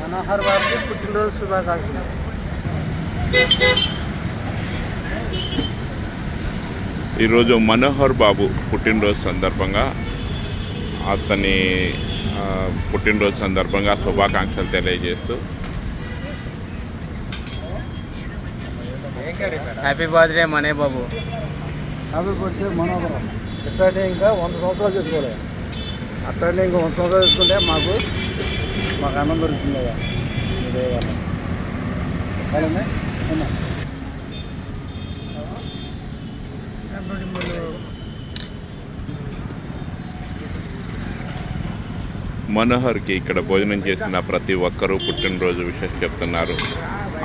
మనోహర్ వారికి పుట్టినరోజు శుభాకాంక్షలు. ఈరోజు మనోహర్ బాబు పుట్టినరోజు సందర్భంగా అతని పుట్టినరోజు సందర్భంగా శుభాకాంక్షలు తెలియజేస్తూ హ్యాపీ బర్త్డే మనే బాబు. Happy birthday Manohar. ఎట్లంటే ఇంకా 100 సంవత్సరాలు చేసుకోవాలి. అట్లంటే ఇంకా 100 సంవత్సరాలు చేసుకుంటే మాకు ఆనందం దొరుకుతుంది కదా. ఇదే వల్ల మనోహర్కి ఇక్కడ భోజనం చేసిన ప్రతి ఒక్కరూ పుట్టినరోజు విషయం చెప్తున్నారు.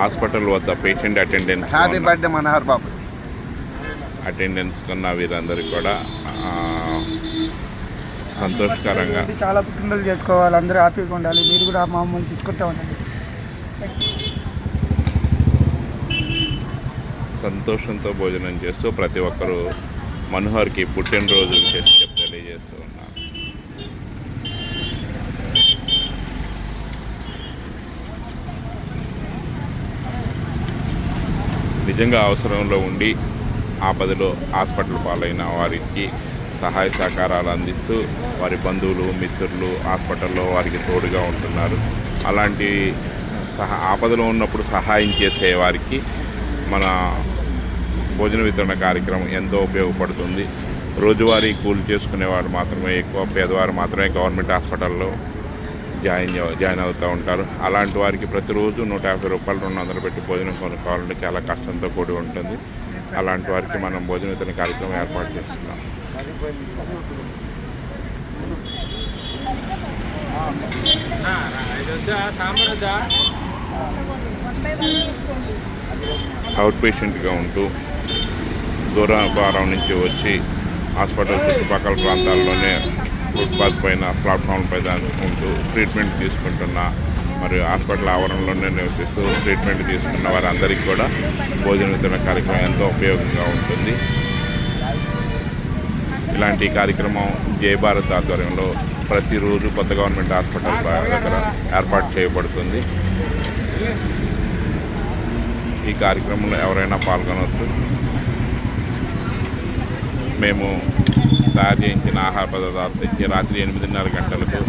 హాస్పిటల్ వద్ద patient attendance happy birthday Manohar Babu attendance కన్నా వీరందరికీ కూడా సంతోషకరంగా చాలా పుట్టినరోజు చేసుకోవాలి. అందరూ హ్యాపీగా ఉండాలి. మీరు కూడా మమ్మల్ని తీసుకుంటా ఉండండి. సంతోషంతో భోజనం చేస్తూ ప్రతి ఒక్కరూ మనోహర్కి పుట్టినరోజు విశేషం తెలియజేస్తూ ఉన్నారు. నిజంగా అవసరంలో ఉండి ఆపదలో హాస్పిటల్ పాలైన వారికి సహాయ సహకారాలు అందిస్తూ వారి బంధువులు మిత్రులు హాస్పిటల్లో వారికి తోడుగా ఉంటున్నారు. అలాంటి ఆపదలో ఉన్నప్పుడు సహాయం చేసే వారికి మన భోజన వితరణ కార్యక్రమం ఎంతో ఉపయోగపడుతుంది. రోజువారీ కూలి చేసుకునేవారు మాత్రమే ఎక్కువ, పేదవారు మాత్రమే గవర్నమెంట్ హాస్పిటల్లో జాయిన్ అవుతూ ఉంటారు. అలాంటి వారికి ప్రతిరోజు 150 రూపాయలు 200 పెట్టి భోజనం కొనుక్కోవాలంటే చాలా కష్టంతో కూడి ఉంటుంది. అలాంటి వారికి మనం భోజన వితరణ కార్యక్రమం ఏర్పాటు చేస్తున్నాం. అవుట్ పేషెంట్గా ఉంటూ దూరం నుంచి వచ్చి హాస్పిటల్ చుట్టుపక్కల ప్రాంతాల్లోనే ఫుట్పాత్ పైన ప్లాట్ఫామ్ పైన ఉంటూ ట్రీట్మెంట్ తీసుకుంటున్న మరియు హాస్పిటల్ ఆవరణలోనే నివసిస్తూ ట్రీట్మెంట్ తీసుకున్న వారందరికీ కూడా భోజన వితరణ కార్యక్రమం ఎంతో ఉపయోగంగా ఉంటుంది. ఇలాంటి కార్యక్రమం జై భారత్ ఆధ్వర్యంలో ప్రతిరోజు కొత్త గవర్నమెంట్ హాస్పిటల్ దగ్గర ఏర్పాటు చేయబడుతుంది. ఈ కార్యక్రమంలో ఎవరైనా పాల్గొనవచ్చు. మేము తయారు చేయించిన ఆహార పదార్థాలు తెచ్చి రాత్రి 8:30 గంటలకు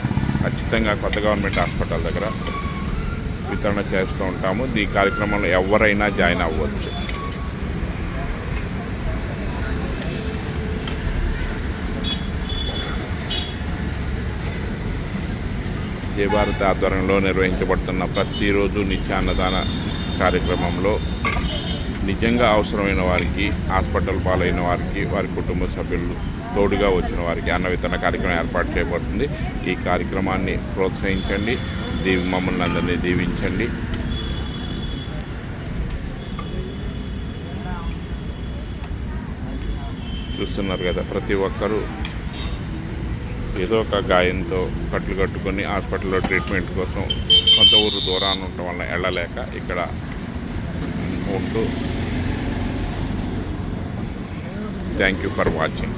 ఖచ్చితంగా కొత్త గవర్నమెంట్ హాస్పిటల్ దగ్గర వితరణ చేస్తూ ఉంటాము. ఈ కార్యక్రమంలో ఎవరైనా జాయిన్ అవ్వచ్చు. జై భారత్ ఆధ్వర్యంలో నిర్వహించబడుతున్న ప్రతిరోజు నిత్యాన్నదాన కార్యక్రమంలో నిజంగా అవసరమైన వారికి, హాస్పిటల్ పాలైన వారికి, వారి కుటుంబ సభ్యులు తోడుగా వచ్చిన వారికి అన్న వితరణ కార్యక్రమం ఏర్పాటు చేయబడుతుంది. ఈ కార్యక్రమాన్ని ప్రోత్సహించండి. మమ్మల్ని అందరినీ దీవించండి. చూస్తున్నారు కదా, ప్రతి ఒక్కరూ ఏదో ఒక గాయంతో కట్లు కట్టుకొని హాస్పిటల్లో ట్రీట్మెంట్ కోసం కొంత ఊరు దూరాన్ని ఉండటం వల్ల వెళ్ళలేక ఇక్కడ ఉంటూ. Thank you for watching.